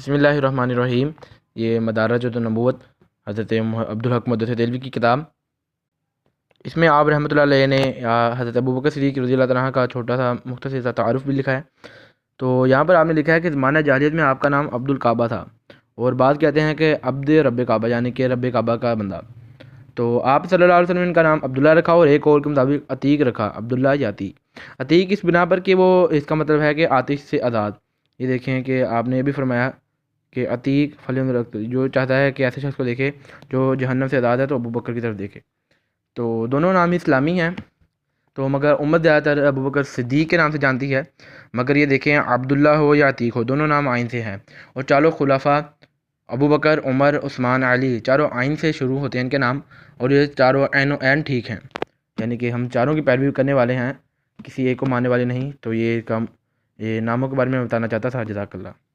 بسم اللہ الرحمن الرحیم۔ یہ مدارج النبوت حضرت عبدالحق مدثر دہلوی کی کتاب، اس میں آپ رحمۃ اللہ علیہ نے حضرت ابوبکر صدیق رضی اللہ تعالیٰ کا چھوٹا سا مختصر سا تعارف بھی لکھا ہے۔ تو یہاں پر آپ نے لکھا ہے کہ زمانہ جاہلیت میں آپ کا نام عبد الکعبہ تھا، اور بعض کہتے ہیں کہ عبد رب کعبہ، یعنی کہ رب کعبہ کا بندہ۔ تو آپ صلی اللہ علیہ وسلم نے ان کا نام عبداللہ رکھا، اور ایک اور کے مطابق عتیق رکھا، عبداللہ یا عتیق۔ عتیق اس بنا پر کہ وہ اس کا مطلب ہے کہ آتش سے آزاد۔ یہ دیکھیں کہ آپ نے یہ بھی فرمایا کہ عتیق جو چاہتا ہے کہ ایسے شخص کو دیکھے جو جہنم سے آزاد ہے تو ابوبکر کی طرف دیکھے۔ تو دونوں نام اسلامی ہیں، تو مگر امت زیادہ تر ابوبکر صدیق کے نام سے جانتی ہے، مگر یہ دیکھیں عبداللہ ہو یا عتیق ہو، دونوں نام آئین سے ہیں۔ اور چاروں خلفاء ابوبکر، عمر، عثمان، علی، چاروں آئین سے شروع ہوتے ہیں ان کے نام، اور یہ چاروں عین و عین ٹھیک ہیں، یعنی کہ ہم چاروں کی پیروی کرنے والے ہیں، کسی ایک کو ماننے والے نہیں۔ تو یہ ناموں کے بارے میں بتانا چاہتا تھا۔ جزاک اللہ۔